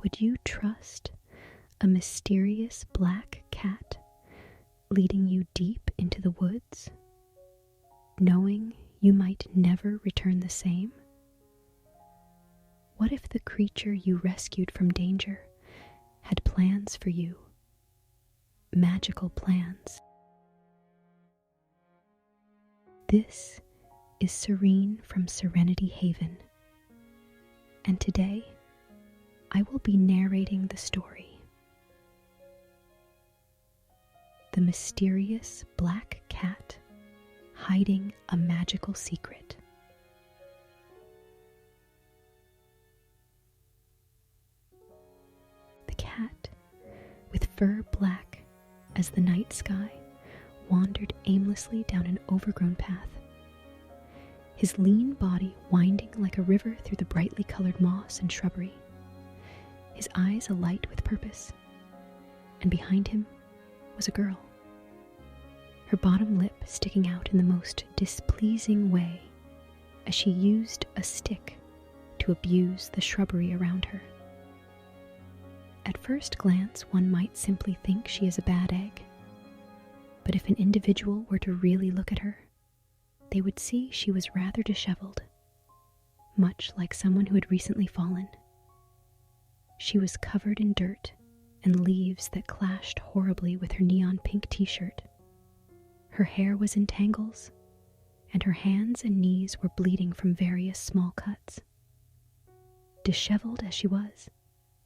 Would you trust a mysterious black cat leading you deep into the woods, knowing you might never return the same? What if the creature you rescued from danger had plans for you? Magical plans. This is Serene from Serenity Haven, and today I will be narrating the story. The mysterious black cat hiding a magical secret. The cat, with fur black as the night sky, wandered aimlessly down an overgrown path, his lean body winding like a river through the brightly colored moss and shrubbery, his eyes alight with purpose. And behind him was a girl, her bottom lip sticking out in the most displeasing way as she used a stick to abuse the shrubbery around her. At first glance, one might simply think she is a bad egg, but if an individual were to really look at her, they would see she was rather disheveled, much like someone who had recently fallen. She was covered in dirt and leaves that clashed horribly with her neon pink t-shirt. Her hair was in tangles, and her hands and knees were bleeding from various small cuts. Disheveled as she was,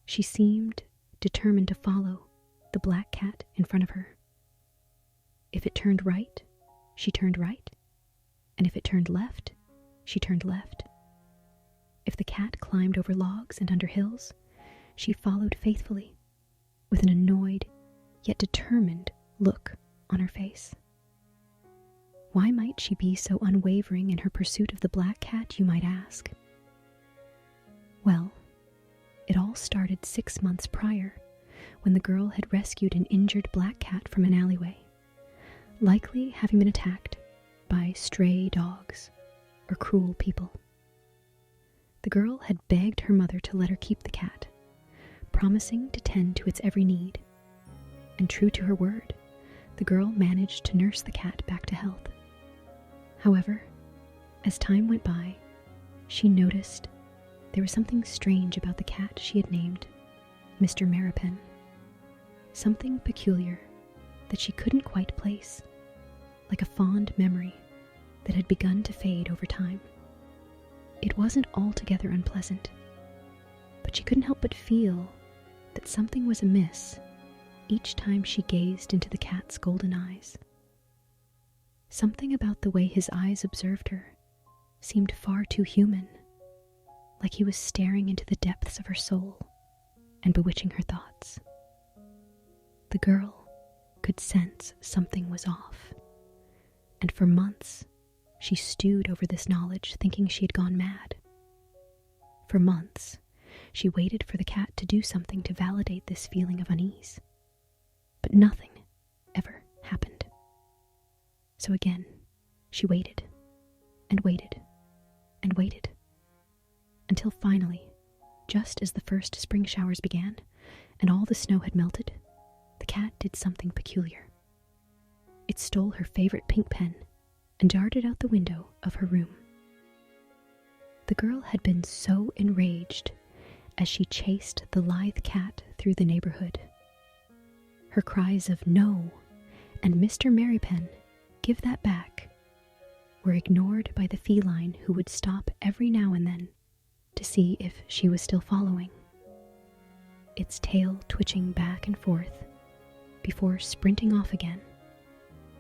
she seemed determined to follow the black cat in front of her. If it turned right, she turned right, and if it turned left, she turned left. If the cat climbed over logs and under hills, she followed faithfully, with an annoyed yet determined look on her face. Why might she be so unwavering in her pursuit of the black cat, you might ask? Well, it all started 6 months prior, when the girl had rescued an injured black cat from an alleyway, likely having been attacked by stray dogs or cruel people. The girl had begged her mother to let her keep the cat, promising to tend to its every need, and true to her word, the girl managed to nurse the cat back to health. However, as time went by, she noticed there was something strange about the cat she had named Mr. Merripen. Something peculiar that she couldn't quite place, like a fond memory that had begun to fade over time. It wasn't altogether unpleasant, but she couldn't help but feel that something was amiss each time she gazed into the cat's golden eyes. Something about the way his eyes observed her seemed far too human, like he was staring into the depths of her soul and bewitching her thoughts. The girl could sense something was off, and for months she stewed over this knowledge, thinking she had gone mad. For months, she waited for the cat to do something to validate this feeling of unease, but nothing ever happened. So again, she waited and waited and waited, until finally, just as the first spring showers began and all the snow had melted, the cat did something peculiar. It stole her favorite pink pen and darted out the window of her room. The girl had been so enraged as she chased the lithe cat through the neighborhood. Her cries of "No" and "Mr. Merripen, give that back" were ignored by the feline, who would stop every now and then to see if she was still following, its tail twitching back and forth before sprinting off again,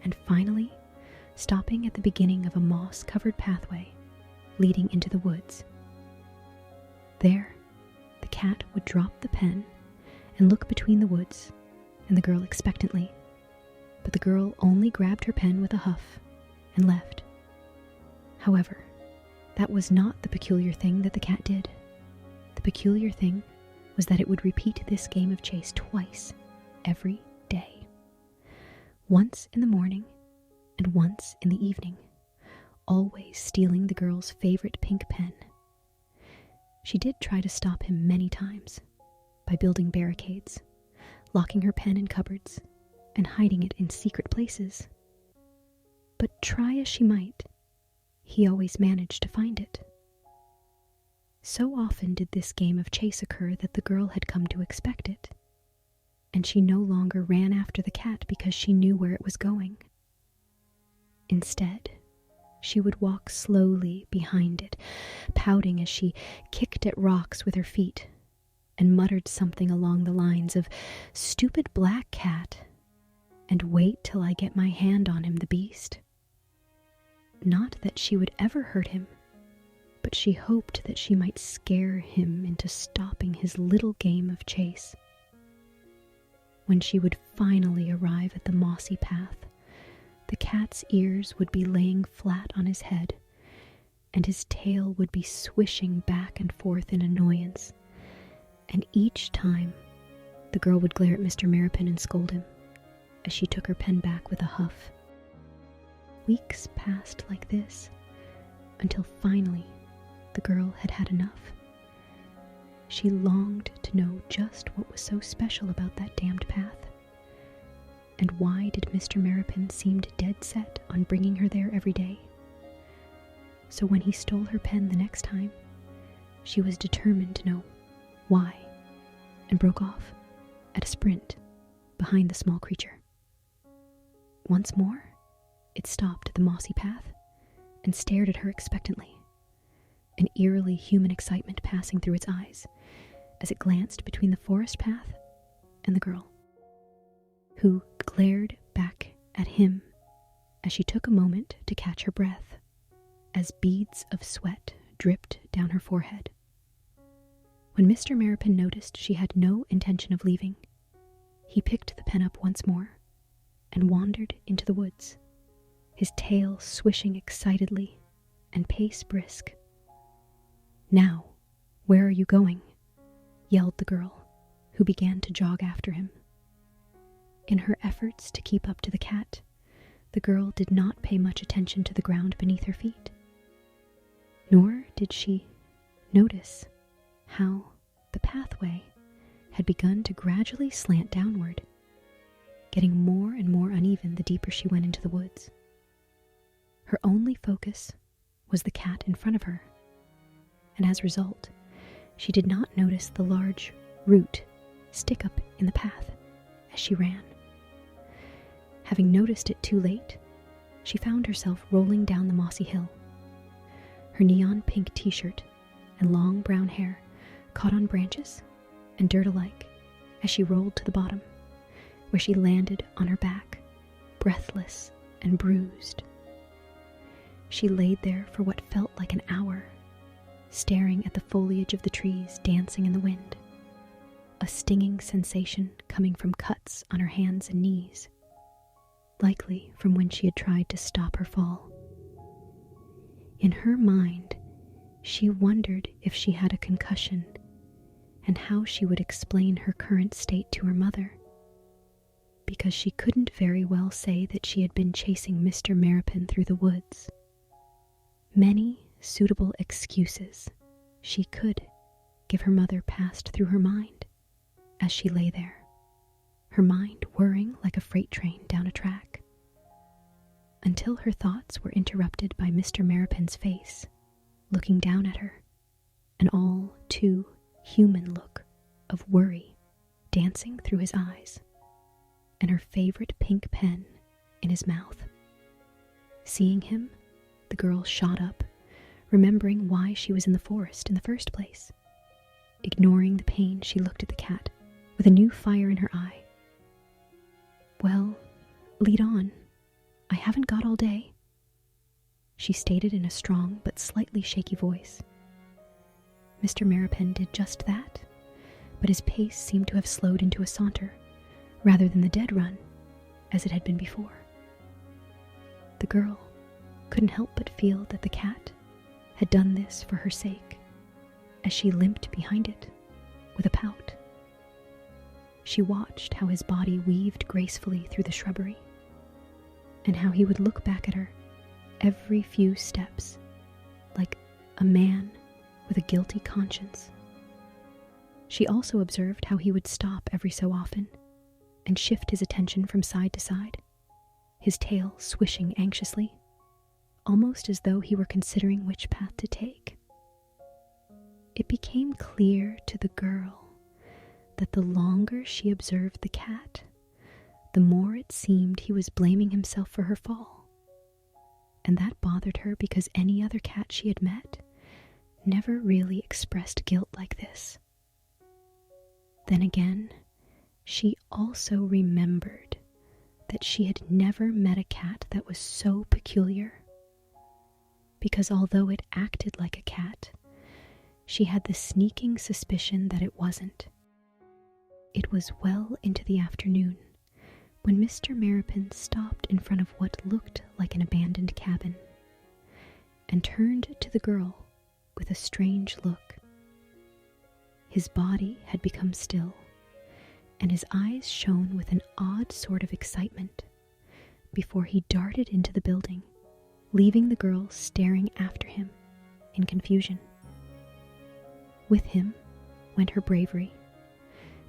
and finally stopping at the beginning of a moss-covered pathway leading into the woods. There, the cat would drop the pen and look between the woods and the girl expectantly, but the girl only grabbed her pen with a huff and left. However, that was not the peculiar thing that the cat did. The peculiar thing was that it would repeat this game of chase twice every day. Once in the morning and once in the evening, always stealing the girl's favorite pink pen. She did try to stop him many times, by building barricades, locking her pen in cupboards, and hiding it in secret places. But try as she might, he always managed to find it. So often did this game of chase occur that the girl had come to expect it, and she no longer ran after the cat because she knew where it was going. Instead, she would walk slowly behind it, pouting as she kicked at rocks with her feet and muttered something along the lines of, "Stupid black cat, and wait till I get my hand on him, the beast." Not that she would ever hurt him, but she hoped that she might scare him into stopping his little game of chase. When she would finally arrive at the mossy path, the cat's ears would be laying flat on his head, and his tail would be swishing back and forth in annoyance, and each time the girl would glare at Mr. Merripen and scold him as she took her pen back with a huff. Weeks passed like this, until finally the girl had had enough. She longed to know just what was so special about that damned path. And why did Mr. Merripen seem dead set on bringing her there every day? So when he stole her pen the next time, she was determined to know why, and broke off at a sprint behind the small creature. Once more, it stopped at the mossy path and stared at her expectantly, an eerily human excitement passing through its eyes as it glanced between the forest path and the girl, who glared back at him as she took a moment to catch her breath as beads of sweat dripped down her forehead. When Mr. Merripen noticed she had no intention of leaving, he picked the pen up once more and wandered into the woods, his tail swishing excitedly and pace brisk. "Now, where are you going?" yelled the girl, who began to jog after him. In her efforts to keep up to the cat, the girl did not pay much attention to the ground beneath her feet. Nor did she notice how the pathway had begun to gradually slant downward, getting more and more uneven the deeper she went into the woods. Her only focus was the cat in front of her, and as a result, she did not notice the large root stick up in the path as she ran. Having noticed it too late, she found herself rolling down the mossy hill. Her neon pink t-shirt and long brown hair caught on branches and dirt alike as she rolled to the bottom, where she landed on her back, breathless and bruised. She laid there for what felt like an hour, staring at the foliage of the trees dancing in the wind, a stinging sensation coming from cuts on her hands and knees, likely from when she had tried to stop her fall. In her mind, she wondered if she had a concussion and how she would explain her current state to her mother, because she couldn't very well say that she had been chasing Mr. Merripen through the woods. Many suitable excuses she could give her mother passed through her mind as she lay there, her mind whirring like a freight train down a track, until her thoughts were interrupted by Mr. Merripen's face, looking down at her, an all too human look of worry dancing through his eyes, and her favorite pink pen in his mouth. Seeing him, the girl shot up, remembering why she was in the forest in the first place. Ignoring the pain, she looked at the cat with a new fire in her eye. "Well, lead on. I haven't got all day," she stated in a strong but slightly shaky voice. Mr. Merripen did just that, but his pace seemed to have slowed into a saunter, rather than the dead run, as it had been before. The girl couldn't help but feel that the cat had done this for her sake, as she limped behind it with a pout. She watched how his body weaved gracefully through the shrubbery, and how he would look back at her every few steps, like a man with a guilty conscience. She also observed how he would stop every so often and shift his attention from side to side, his tail swishing anxiously, almost as though he were considering which path to take. It became clear to the girl that the longer she observed the cat, the more it seemed he was blaming himself for her fall. And that bothered her because any other cat she had met never really expressed guilt like this. Then again, she also remembered that she had never met a cat that was so peculiar, because although it acted like a cat, she had the sneaking suspicion that it wasn't. It was well into the afternoon when Mr. Merripen stopped in front of what looked like an abandoned cabin and turned to the girl with a strange look. His body had become still, and his eyes shone with an odd sort of excitement before he darted into the building, leaving the girl staring after him in confusion. With him went her bravery,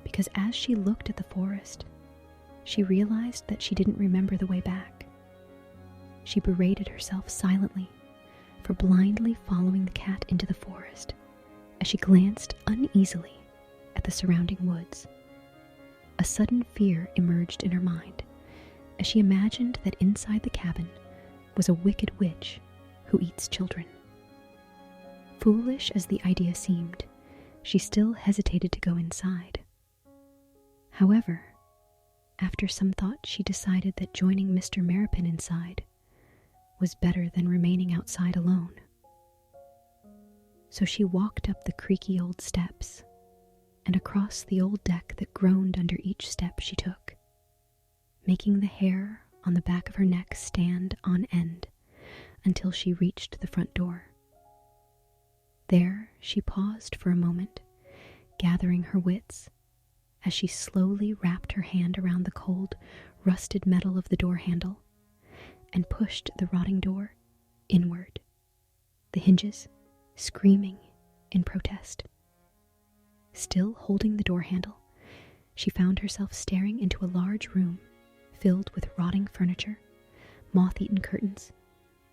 because as she looked at the forest, she realized that she didn't remember the way back. She berated herself silently for blindly following the cat into the forest as she glanced uneasily at the surrounding woods. A sudden fear emerged in her mind as she imagined that inside the cabin was a wicked witch who eats children. Foolish as the idea seemed, she still hesitated to go inside. However, after some thought, she decided that joining Mr. Merripen inside was better than remaining outside alone. So she walked up the creaky old steps and across the old deck that groaned under each step she took, making the hair on the back of her neck stand on end until she reached the front door. There she paused for a moment, gathering her wits, as she slowly wrapped her hand around the cold, rusted metal of the door handle and pushed the rotting door inward, the hinges screaming in protest. Still holding the door handle, she found herself staring into a large room filled with rotting furniture, moth-eaten curtains,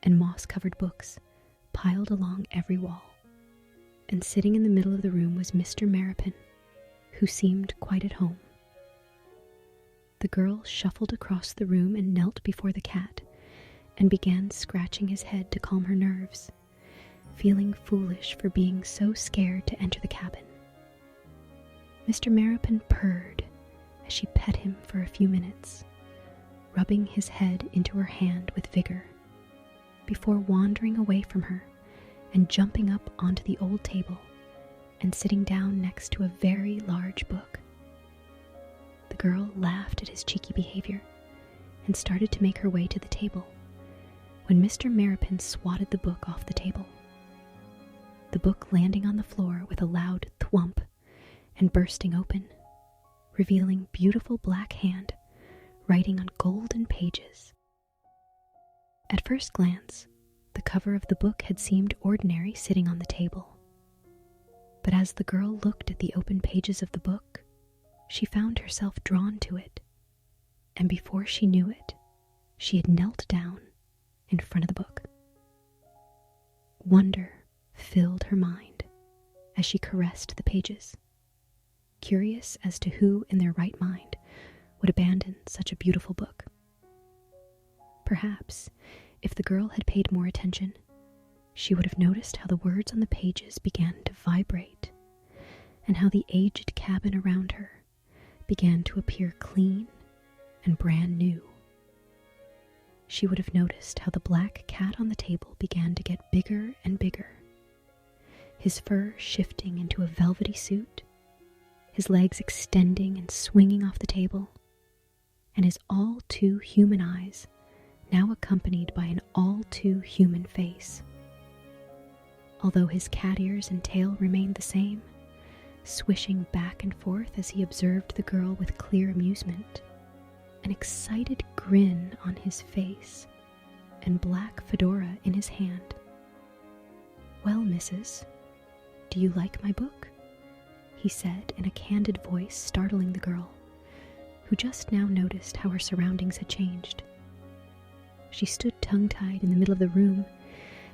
and moss-covered books piled along every wall. And sitting in the middle of the room was Mr. Merripen, who seemed quite at home. The girl shuffled across the room and knelt before the cat and began scratching his head to calm her nerves, feeling foolish for being so scared to enter the cabin. Mr. Merripen purred as she pet him for a few minutes, rubbing his head into her hand with vigor, before wandering away from her and jumping up onto the old table and sitting down next to a very large book. The girl laughed at his cheeky behavior and started to make her way to the table when Mr. Merripen swatted the book off the table, the book landing on the floor with a loud thwump and bursting open, revealing beautiful black hand writing on golden pages. At first glance, the cover of the book had seemed ordinary sitting on the table. But as the girl looked at the open pages of the book, she found herself drawn to it, and before she knew it, she had knelt down in front of the book. Wonder filled her mind as she caressed the pages, curious as to who in their right mind would abandon such a beautiful book. Perhaps, if the girl had paid more attention, she would have noticed how the words on the pages began to vibrate, and how the aged cabin around her began to appear clean and brand new. She would have noticed how the black cat on the table began to get bigger and bigger, his fur shifting into a velvety suit, his legs extending and swinging off the table, and his all-too-human eyes now accompanied by an all-too-human face. Although his cat ears and tail remained the same, swishing back and forth as he observed the girl with clear amusement, an excited grin on his face, and black fedora in his hand. "Well, missus, do you like my book?" he said in a candid voice, startling the girl, who just now noticed how her surroundings had changed. She stood tongue-tied in the middle of the room.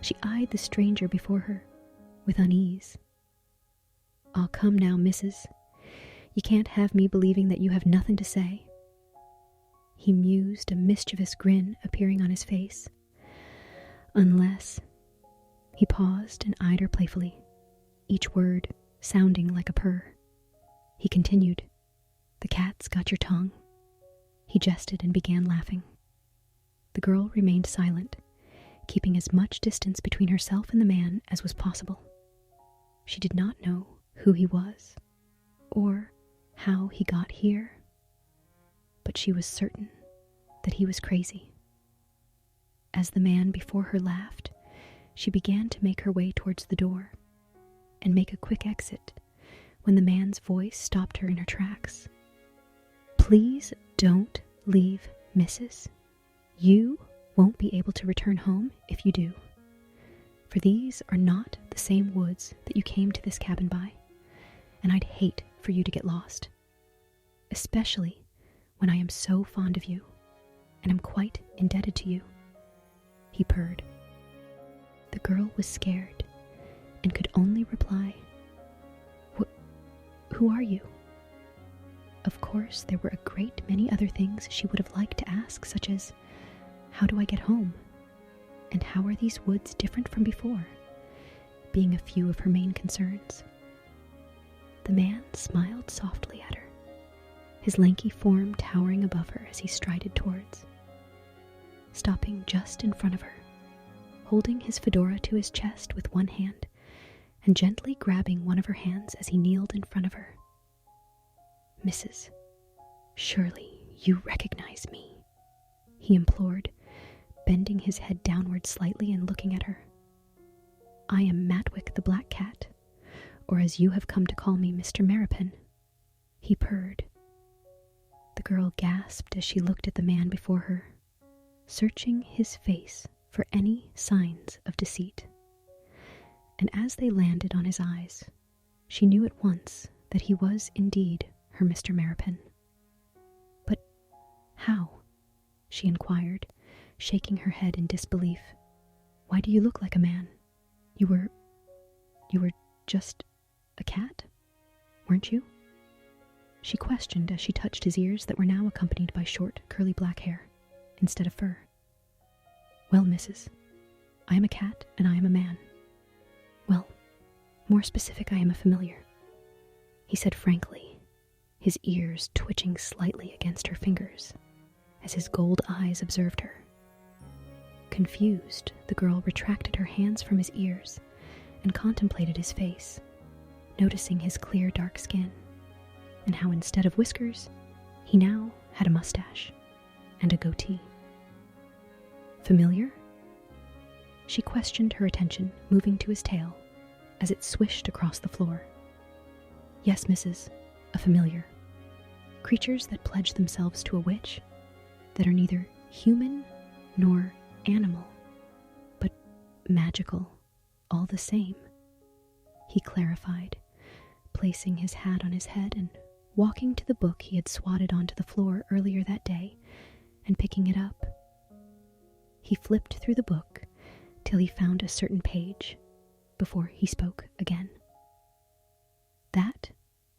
She eyed the stranger before her with unease. "Aw, come now, missus. You can't have me believing that you have nothing to say." He mused, a mischievous grin appearing on his face. "Unless—" He paused and eyed her playfully, each word sounding like a purr. He continued, "The cat's got your tongue." He jested and began laughing. The girl remained silent, keeping as much distance between herself and the man as was possible. She did not know who he was, or how he got here, but she was certain that he was crazy. As the man before her laughed, she began to make her way towards the door and make a quick exit when the man's voice stopped her in her tracks. "Please don't leave, missus. You won't be able to return home if you do. For these are not the same woods that you came to this cabin by, and I'd hate for you to get lost. Especially when I am so fond of you, and am quite indebted to you." He purred. The girl was scared, and could only reply, "Who are you?" Of course, there were a great many other things she would have liked to ask, such as, "How do I get home?" and "How are these woods different from before?" being a few of her main concerns. The man smiled softly at her, his lanky form towering above her as he strided towards, stopping just in front of her, holding his fedora to his chest with one hand and gently grabbing one of her hands as he kneeled in front of her. "Missus, surely you recognize me," he implored, bending his head downward slightly and looking at her. "I am Matwick the Black Cat, or as you have come to call me, Mr. Merripen," he purred. The girl gasped as she looked at the man before her, searching his face for any signs of deceit. And as they landed on his eyes, she knew at once that he was indeed her Mr. Merripen. "But how?" she inquired, shaking her head in disbelief. "Why do you look like a man? You were just a cat, weren't you?" she questioned as she touched his ears that were now accompanied by short, curly black hair instead of fur. "Well, missus, I am a cat and I am a man. Well, more specific, I am a familiar," he said frankly, his ears twitching slightly against her fingers as his gold eyes observed her. Confused, the girl retracted her hands from his ears and contemplated his face, noticing his clear dark skin, and how instead of whiskers, he now had a mustache and a goatee. "Familiar?" She questioned, her attention moving to his tail as it swished across the floor. "Yes, missus, a familiar. Creatures that pledge themselves to a witch, that are neither human nor animal, but magical all the same," he clarified, placing his hat on his head and walking to the book he had swatted onto the floor earlier that day and picking it up. He flipped through the book till he found a certain page before he spoke again. "That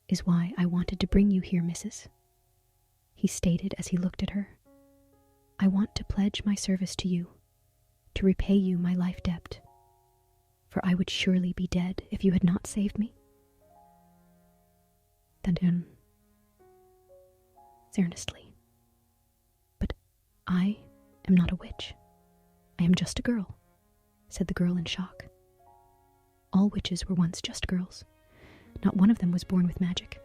is why I wanted to bring you here, missus," he stated as he looked at her. "I want to pledge my service to you, to repay you my life debt, for I would surely be dead if you had not saved me." Then, earnestly, "But I am not a witch. I am just a girl," said the girl in shock. "All witches were once just girls. Not one of them was born with magic.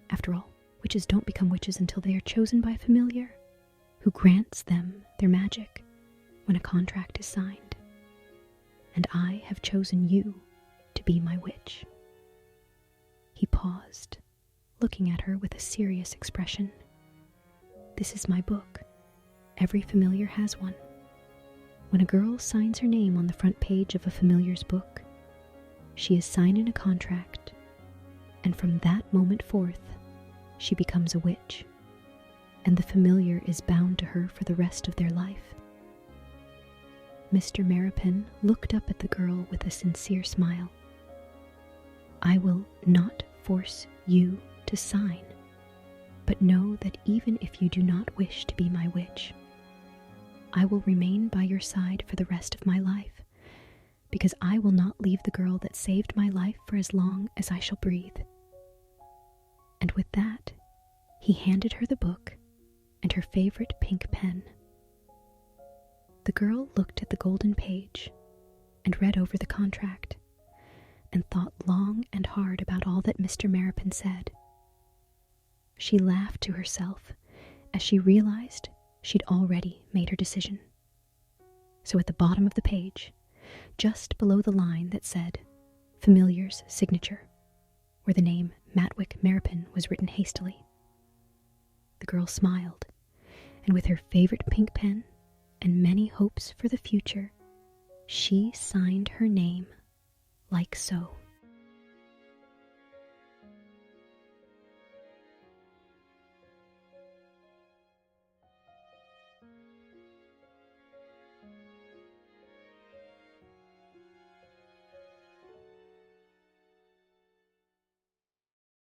After all, witches don't become witches until they are chosen by a familiar, who grants them their magic when a contract is signed. And I have chosen you to be my witch." He paused, looking at her with a serious expression. "This is my book. Every familiar has one. When a girl signs her name on the front page of a familiar's book, she is signing a contract and from that moment forth, she becomes a witch, and the familiar is bound to her for the rest of their life. Mr. Merripen looked up at the girl with a sincere smile. I will not force you to sign, but know that even if you do not wish to be my witch, I will remain by your side for the rest of my life, because I will not leave the girl that saved my life for as long as I shall breathe. And with that, he handed her the book and her favorite pink pen. The girl looked at the golden page and read over the contract and thought long and hard about all that Mr. Merripen said. She laughed to herself as she realized she'd already made her decision. So at the bottom of the page, just below the line that said Familiar's signature, where the name Matwick Merripen was written hastily, the girl smiled, and with her favorite pink pen and many hopes for the future, she signed her name like so.